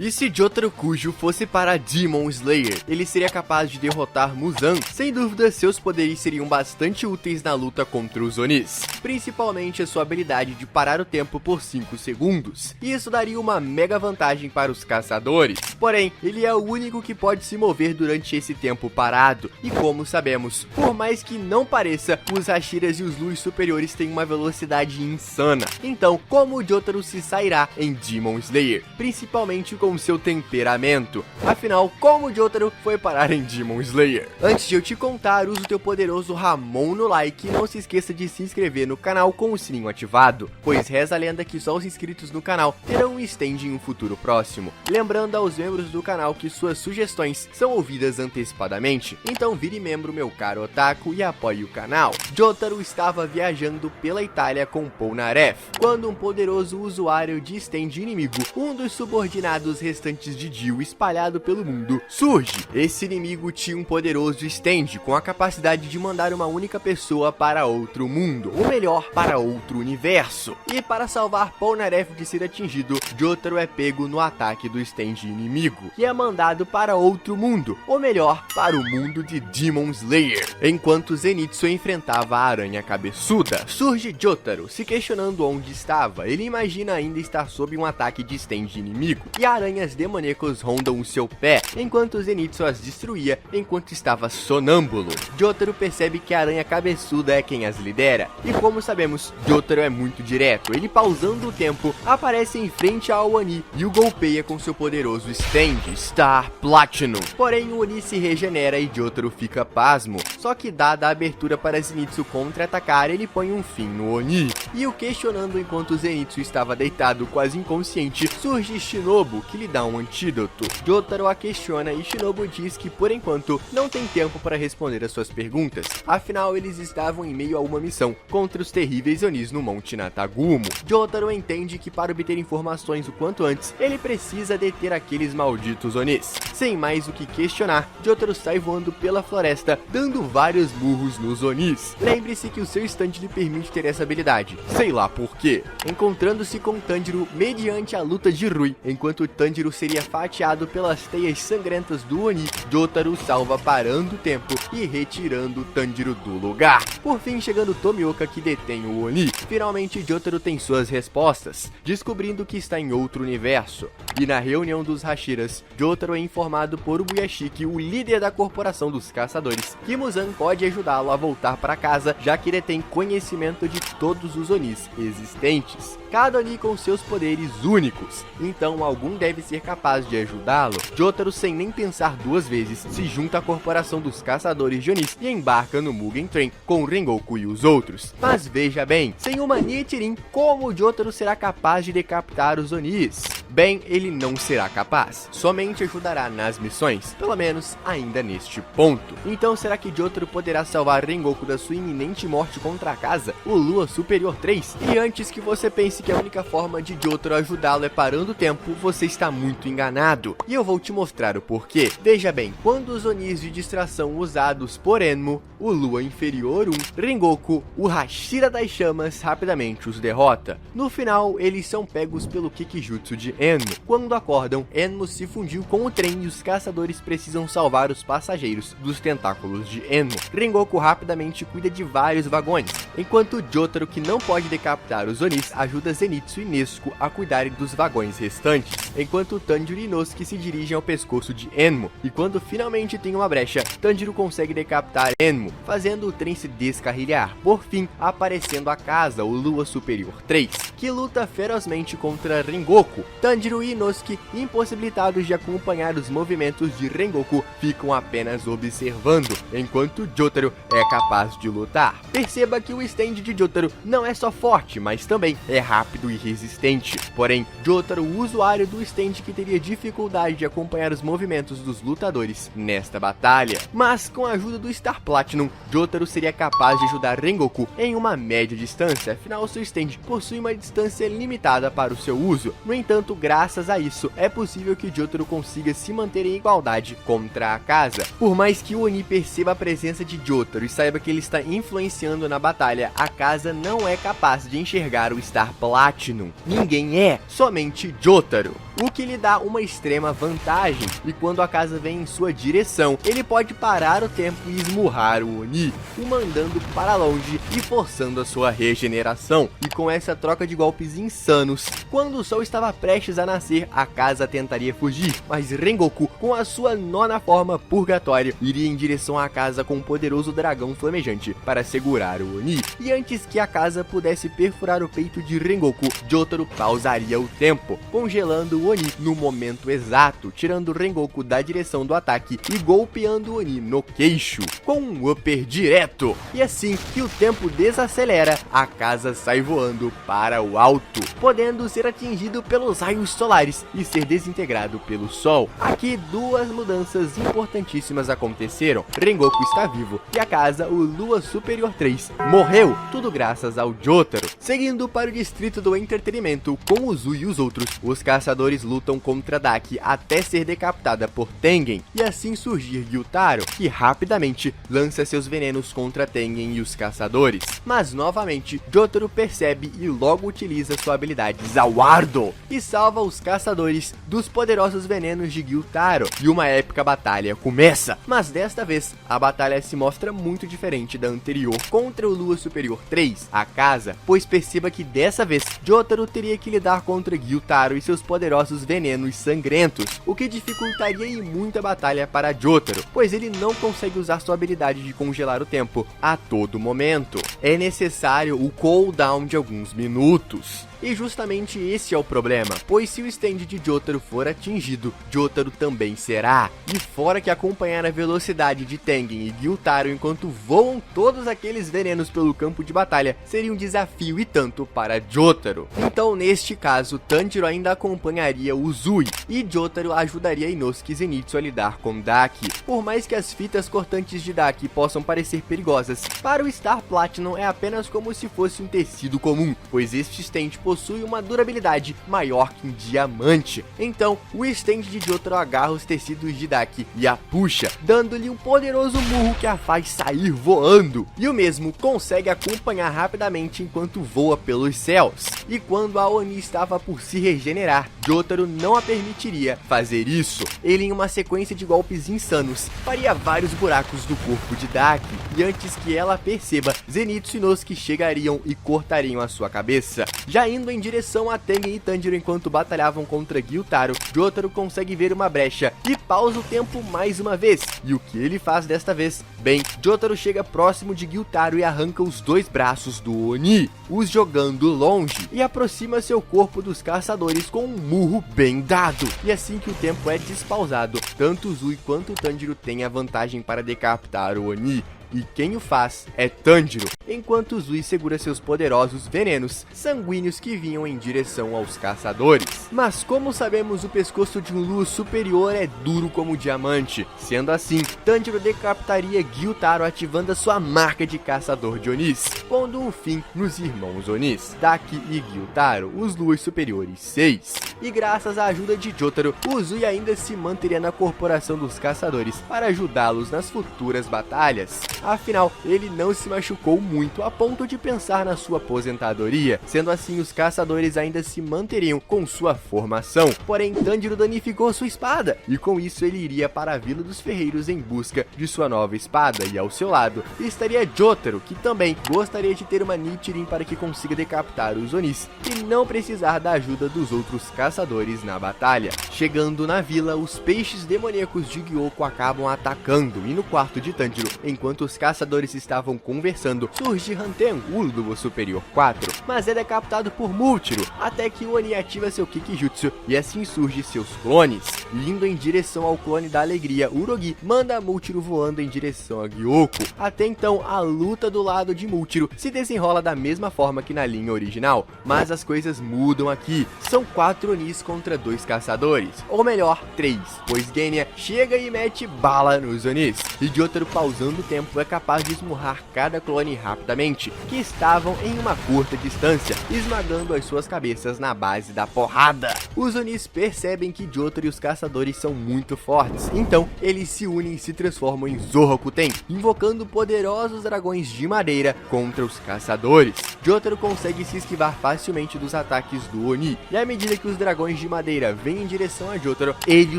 E se Jotaro Kujo fosse para Demon Slayer, ele seria capaz de derrotar Muzan? Sem dúvida, seus poderes seriam bastante úteis na luta contra os Onis, principalmente a sua habilidade de parar o tempo por 5 segundos, e isso daria uma mega vantagem para os caçadores. Porém, ele é o único que pode se mover durante esse tempo parado, e como sabemos, por mais que não pareça, os Hashiras e os Lus superiores têm uma velocidade insana. Então, como o Jotaro se sairá em Demon Slayer? Principalmente com seu temperamento. Afinal, como o Jotaro foi parar em Demon Slayer? Antes de eu te contar, usa o teu poderoso Ramon no like e não se esqueça de se inscrever no canal com o sininho ativado, pois reza a lenda que só os inscritos no canal terão um stand em um futuro próximo. Lembrando aos membros do canal que suas sugestões são ouvidas antecipadamente, então vire membro, meu caro otaku, e apoie o canal. Jotaro estava viajando pela Itália com Polnareff, quando um poderoso usuário de stand inimigo, um dos subordinados restantes de Dio espalhado pelo mundo, surge. Esse inimigo tinha um poderoso stand com a capacidade de mandar uma única pessoa para outro mundo, ou melhor, para outro universo. E para salvar Polnareff de ser atingido, Jotaro é pego no ataque do stand inimigo, e é mandado para outro mundo, ou melhor, para o mundo de Demon Slayer. Enquanto Zenitsu enfrentava a aranha cabeçuda, surge Jotaro, se questionando onde estava. Ele imagina ainda estar sob um ataque de stand inimigo, e aranhas demoníacos rondam o seu pé, enquanto Zenitsu as destruía enquanto estava sonâmbulo. Jotaro percebe que a aranha cabeçuda é quem as lidera, e como sabemos, Jotaro é muito direto. Ele, pausando o tempo, aparece em frente ao Oni e o golpeia com seu poderoso stand, Star Platinum. Porém, o Oni se regenera e Jotaro fica pasmo, só que dada a abertura para Zenitsu contra-atacar, ele põe um fim no Oni. E o questionando enquanto Zenitsu estava deitado quase inconsciente, surge Shinobu, que lhe dá um antídoto. Jotaro a questiona e Shinobu diz que por enquanto não tem tempo para responder às suas perguntas, afinal eles estavam em meio a uma missão contra os terríveis Onis no Monte Natagumo. Jotaro entende que para obter informações o quanto antes, ele precisa deter aqueles malditos Onis. Sem mais o que questionar, Jotaro sai voando pela floresta, dando vários murros nos Onis. Lembre-se que o seu stand lhe permite ter essa habilidade, sei lá por quê. Encontrando-se com Tanjiro mediante a luta de Rui, enquanto Tanjiro seria fatiado pelas teias sangrentas do Oni, Jotaro salva parando o tempo e retirando Tanjiro do lugar. Por fim, chegando Tomioka, que detém o Oni. Finalmente, Jotaro tem suas respostas, descobrindo que está em outro universo. E na reunião dos Hashiras, Jotaro é informado por Ubuyashiki, o líder da corporação dos caçadores, que Muzan pode ajudá-lo a voltar para casa, já que ele tem conhecimento de todos os Onis existentes, cada Oni com seus poderes únicos, então algum deve ser capaz de ajudá-lo. Jotaro, sem nem pensar duas vezes, se junta à corporação dos caçadores de Onis e embarca no Mugen Train com Rengoku e os outros. Mas veja bem, sem uma Nichirin, como Jotaro será capaz de decapitar os Onis? Bem, ele não será capaz, somente ajudará nas missões, pelo menos ainda neste ponto. Então será que Jotaro poderá salvar Rengoku da sua iminente morte contra a casa, o Lua Superior 3? E antes que você pense que a única forma de Jotaro ajudá-lo é parando o tempo, você está muito enganado, e eu vou te mostrar o porquê. Veja bem, quando os Onis de distração usados por Enmo, o Lua Inferior 1, Rengoku, o Hashira das Chamas rapidamente os derrota. No final, eles são pegos pelo Kikijutsu de Enmo. Quando acordam, Enmo se fundiu com o trem e os caçadores precisam salvar os passageiros dos tentáculos de Enmo. Rengoku rapidamente cuida de vários vagões, enquanto Jotaro, que não pode decapitar os Onis, ajuda Zenitsu e Nezuko a cuidarem dos vagões restantes, enquanto Tanjiro e Inosuke se dirigem ao pescoço de Enmo, e quando finalmente tem uma brecha, Tanjiro consegue decapitar Enmo, fazendo o trem se descarrilhar, por fim aparecendo a casa, o Lua Superior 3, que luta ferozmente contra Rengoku. Tanjiro e Inosuke, impossibilitados de acompanhar os movimentos de Rengoku, ficam apenas observando, enquanto Jotaro é capaz de lutar. Perceba que o stand de Jotaro não é só forte, mas também é rápido e resistente. Porém, Jotaro, o usuário do stand, que teria dificuldade de acompanhar os movimentos dos lutadores nesta batalha. Mas com a ajuda do Star Platinum, Jotaro seria capaz de ajudar Rengoku em uma média distância, afinal seu stand possui uma distância limitada para o seu uso. No entanto, enquanto graças a isso é possível que Jotaro consiga se manter em igualdade contra a casa. Por mais que o Oni perceba a presença de Jotaro e saiba que ele está influenciando na batalha, a casa não é capaz de enxergar o Star Platinum. Ninguém é, somente Jotaro, o que lhe dá uma extrema vantagem, e quando a casa vem em sua direção, ele pode parar o tempo e esmurrar o Oni, o mandando para longe e forçando a sua regeneração. E com essa troca de golpes insanos, quando o sol estava prestes a nascer, a casa tentaria fugir, mas Rengoku, com a sua nona forma Purgatório, iria em direção à casa com um poderoso dragão flamejante para segurar o Oni. E antes que a casa pudesse perfurar o peito de Rengoku, Jotaro pausaria o tempo, congelando o Oni no momento exato, tirando Rengoku da direção do ataque e golpeando o Oni no queixo, com um upper direto. E assim que o tempo desacelera, a casa sai voando para o alto, podendo ser atingido pelos raios solares e ser desintegrado pelo sol. Aqui duas mudanças importantíssimas aconteceram. Rengoku está vivo e a casa, o Lua Superior 3, morreu, tudo graças ao Jotaro. Seguindo para o distrito do entretenimento, com o Uzui e os outros, os caçadores lutam contra Daki até ser decapitada por Tengen, e assim surgir Gyutaro, que rapidamente lança seus venenos contra Tengen e os caçadores. Mas novamente, Jotaro percebe e logo utiliza sua habilidade Zawardo e salva os caçadores dos poderosos venenos de Gyutaro, e uma épica batalha começa. Mas desta vez, a batalha se mostra muito diferente da anterior contra o Lua Superior 3, a casa, pois perceba que dessa vez, Jotaro teria que lidar contra Gyutaro e seus poderosos venenos sangrentos, o que dificultaria e muito a batalha para Jotaro, pois ele não consegue usar sua habilidade de congelar o tempo a todo momento. É necessário o cooldown de alguns minutos. E justamente esse é o problema, pois se o stand de Jotaro for atingido, Jotaro também será. E fora que acompanhar a velocidade de Tengen e Gyutaro enquanto voam todos aqueles venenos pelo campo de batalha seria um desafio e tanto para Jotaro. Então neste caso, Tanjiro ainda acompanharia o Uzui, e Jotaro ajudaria Inosuke e Zenitsu a lidar com Daki. Por mais que as fitas cortantes de Daki possam parecer perigosas, para o Star Platinum é apenas como se fosse um tecido comum, pois este stand possui uma durabilidade maior que um diamante. Então, o stand de Jotaro agarra os tecidos de Daki e a puxa, dando-lhe um poderoso murro que a faz sair voando. E o mesmo consegue acompanhar rapidamente enquanto voa pelos céus. E quando a Oni estava por se regenerar, Jotaro não a permitiria fazer isso. Ele, em uma sequência de golpes insanos, faria vários buracos do corpo de Daki. E antes que ela perceba, Zenitsu e Inosuke chegariam e cortariam a sua cabeça. Já indo em direção a Tengen e Tanjiro enquanto batalhavam contra Gyutaro, Jotaro consegue ver uma brecha e pausa o tempo mais uma vez. E o que ele faz desta vez? Bem, Jotaro chega próximo de Gyutaro e arranca os dois braços do Oni, os jogando longe, e aproxima seu corpo dos caçadores com um murro bem dado. E assim que o tempo é despausado, tanto Uzui quanto Tanjiro têm a vantagem para decapitar o Oni. E quem o faz é Tanjiro, enquanto Uzui segura seus poderosos venenos sanguíneos que vinham em direção aos caçadores. Mas como sabemos, o pescoço de um Lua Superior é duro como diamante. Sendo assim, Tanjiro decapitaria Gyutaro ativando a sua marca de caçador de Onis, pondo um fim nos irmãos Onis, Daki e Gyutaro, os Luas Superiores 6. E graças à ajuda de Jotaro, Uzui ainda se manteria na corporação dos caçadores para ajudá-los nas futuras batalhas. Afinal, ele não se machucou muito a ponto de pensar na sua aposentadoria. Sendo assim, os caçadores ainda se manteriam com sua formação. Porém, Tanjiro danificou sua espada, e com isso ele iria para a Vila dos Ferreiros em busca de sua nova espada. E ao seu lado estaria Jotaro, que também gostaria de ter uma Nichirin para que consiga decapitar os Onis e não precisar da ajuda dos outros caçadores na batalha. Chegando na vila, os peixes demoníacos de Gyoko acabam atacando, e no quarto de Tanjiro, enquanto os caçadores estavam conversando, surge Hanten, o Lua Superior 4, mas é decapitado por Multiro, até que o Oni ativa seu Kikijutsu e assim surge seus clones. Indo em direção ao clone da alegria, Urogi manda Multiro voando em direção a Gyoko. Até então, a luta do lado de Multiro se desenrola da mesma forma que na linha original, mas as coisas mudam aqui. São 4 Onis contra 2 caçadores, ou melhor, 3, pois Genya chega e mete bala nos Onis, e Jotaro, pausando o tempo, é capaz de esmurrar cada clone rapidamente que estavam em uma curta distância, esmagando as suas cabeças na base da porrada. Os Onis percebem que Jotaro e os caçadores são muito fortes, então eles se unem e se transformam em Zohokuten, invocando poderosos dragões de madeira contra os caçadores. Jotaro consegue se esquivar facilmente dos ataques do Oni, e à medida que os dragões de madeira vêm em direção a Jotaro, ele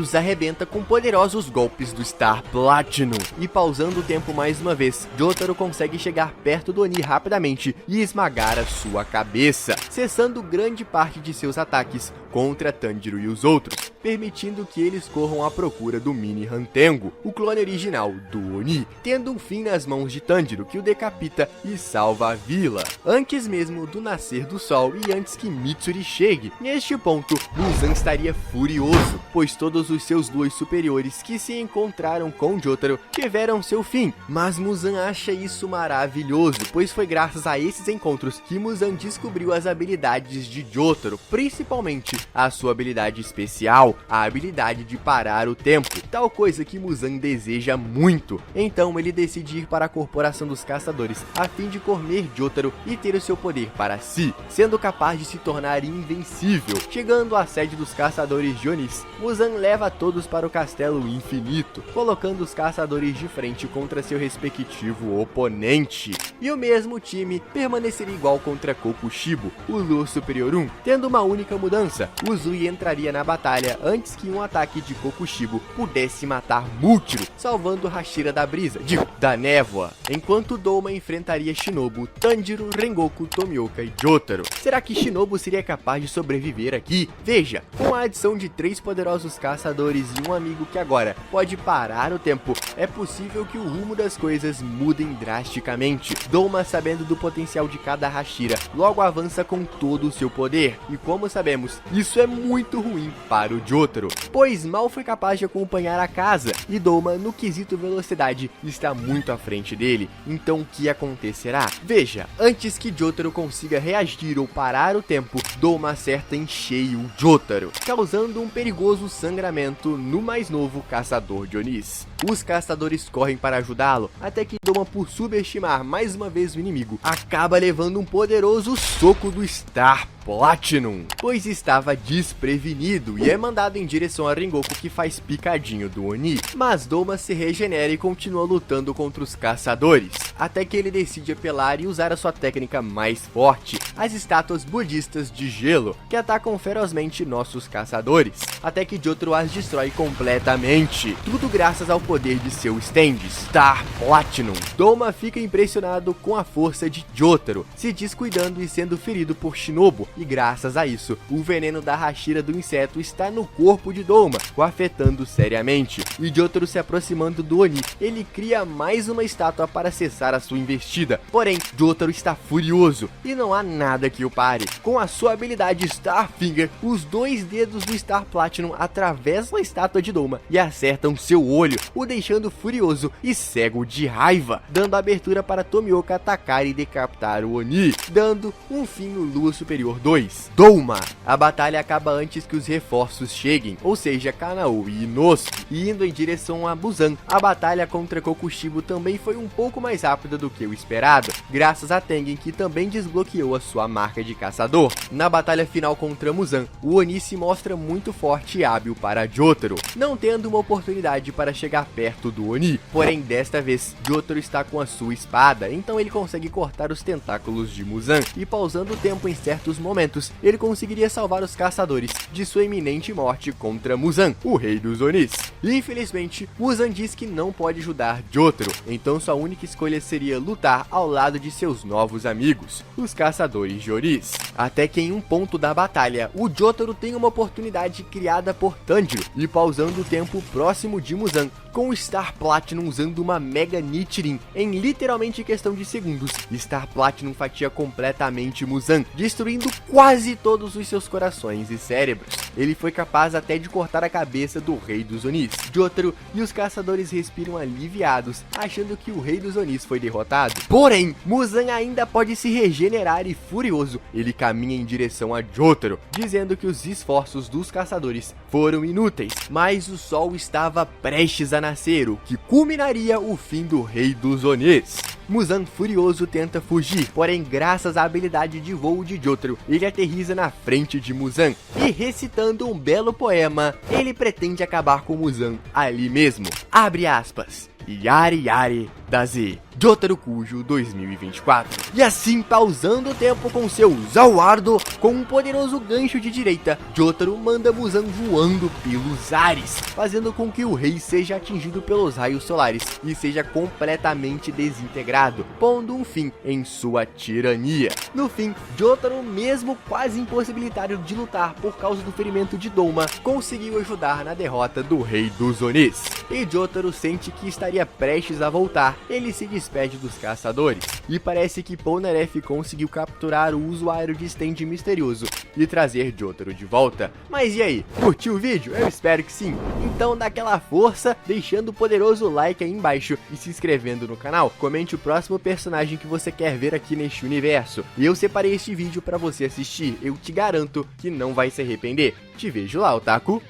os arrebenta com poderosos golpes do Star Platinum. E pausando o tempo mais uma vez, Jotaro consegue chegar perto do Oni rapidamente e esmagar a sua cabeça, cessando grande parte de seus ataques contra Tanjiro e os outros, permitindo que eles corram à procura do Mini Hantengo, o clone original do Oni, tendo um fim nas mãos de Tanjiro, que o decapita e salva a vila, antes mesmo do nascer do sol e antes que Mitsuri chegue. Neste ponto, Muzan estaria furioso, pois todos os seus dois superiores que se encontraram com Jotaro tiveram seu fim, mas Muzan acha isso maravilhoso, pois foi graças a esses encontros que Muzan descobriu as habilidades de Jotaro, principalmente a sua habilidade especial, a habilidade de parar o tempo, tal coisa que Muzan deseja muito. Então ele decide ir para a corporação dos caçadores a fim de comer Jotaro e ter o seu poder para si, sendo capaz de se tornar invencível. Chegando à sede dos caçadores de Onis, Muzan leva todos para o castelo infinito, colocando os caçadores de frente contra seu respectivo oponente. E o mesmo time permaneceria igual contra Kokushibo, o Lua Superior 1, tendo uma única mudança: Uzui entraria na batalha antes que um ataque de Kokushibo pudesse matar Multiro, salvando Hashira da brisa, da névoa, enquanto Douma enfrentaria Shinobu, Tanjiro, Rengoku, Tomioka e Jotaro. Será que Shinobu seria capaz de sobreviver aqui? Veja, com a adição de 3 poderosos caçadores e um amigo que agora pode parar o tempo, é possível que o rumo das coisas mudem drasticamente. Douma, sabendo do potencial de cada Hashira, logo avança com todo o seu poder, e como sabemos, isso é muito ruim para o Jotaro, pois mal foi capaz de acompanhar a casa, e Douma, no quesito velocidade, está muito à frente dele. Então o que acontecerá? Veja, antes que Jotaro consiga reagir ou parar o tempo, Douma acerta em cheio o Jotaro, causando um perigoso sangramento no mais novo caçador de Onis. Os caçadores correm para ajudá-lo, até que Douma, por subestimar mais uma vez o inimigo, acaba levando um poderoso soco do Star Platinum, pois estava desprevenido e é mandado em direção a Rengoku, que faz picadinho do Oni, mas Douma se regenera e continua lutando contra os caçadores, até que ele decide apelar e usar a sua técnica mais forte, as estátuas budistas de gelo, que atacam ferozmente nossos caçadores, até que Jotaro as destrói completamente, tudo graças ao poder de seu stand, Star Platinum. Douma fica impressionado com a força de Jotaro, se descuidando e sendo ferido por Shinobu, e graças a isso, o veneno da Hashira do inseto está no corpo de Douma, o afetando seriamente. E Jotaro, se aproximando do Oni, ele cria mais uma estátua para cessar a sua investida. Porém, Jotaro está furioso e não há nada que o pare. Com a sua habilidade Starfinger, os 2 dedos do Star Platinum atravessam a estátua de Douma e acertam seu olho, o deixando furioso e cego de raiva, dando abertura para Tomioka atacar e decapitar o Oni, dando um fim no Lua Superior 2. Douma! A batalha acaba antes que os reforços cheguem, ou seja, Kanao e Inosuke, e indo em direção a Muzan. A batalha contra Kokushibo também foi um pouco mais rápida do que o esperado, graças a Tengen, que também desbloqueou a sua marca de caçador. Na batalha final contra Muzan, o Oni se mostra muito forte e hábil para Jotaro, não tendo uma oportunidade para chegar perto do Oni, porém desta vez Jotaro está com a sua espada, então ele consegue cortar os tentáculos de Muzan, e pausando o tempo em certos momentos, ele conseguiria salvar os caçadores de sua iminente morte contra Muzan, o rei dos Onis. Infelizmente, Muzan diz que não pode ajudar Jotaro, então sua única escolha seria lutar ao lado de seus novos amigos, os caçadores de Onis. Até que em um ponto da batalha, o Jotaro tem uma oportunidade criada por Tanjiro, e pausando o tempo próximo de Muzan, com o Star Platinum usando uma Mega Nichirin em literalmente questão de segundos, Star Platinum fatia completamente Muzan, destruindo quase todos os seus corações e cérebros. Ele foi capaz até de cortar a cabeça do rei dos Onis. Jotaro e os caçadores respiram aliviados, achando que o rei dos Onis foi derrotado. Porém, Muzan ainda pode se regenerar e, furioso, ele caminha em direção a Jotaro, dizendo que os esforços dos caçadores foram inúteis, mas o sol estava prestes a nascer, o que culminaria o fim do rei dos Onis. Muzan furioso tenta fugir, porém graças à habilidade de voo de Jotaro, ele aterriza na frente de Muzan e recitando um belo poema, ele pretende acabar com Muzan ali mesmo. Abre aspas. Yari Yari Daze, Jotaro Kujo 2024. E assim, pausando o tempo com seu Zawardo, com um poderoso gancho de direita, Jotaro manda Muzan voando pelos ares, fazendo com que o rei seja atingido pelos raios solares e seja completamente desintegrado, pondo um fim em sua tirania. No fim, Jotaro, mesmo quase impossibilitado de lutar por causa do ferimento de Douma, conseguiu ajudar na derrota do rei dos Onis. E Jotaro sente que estaria prestes a voltar, ele se despede dos caçadores, e parece que Polnareff conseguiu capturar o usuário de stand misterioso e trazer Jotaro de volta. Mas e aí, curtiu o vídeo? Eu espero que sim. Então dá aquela força, deixando o poderoso like aí embaixo e se inscrevendo no canal. Comente o próximo personagem que você quer ver aqui neste universo. E eu separei este vídeo para você assistir, eu te garanto que não vai se arrepender. Te vejo lá, Otaku!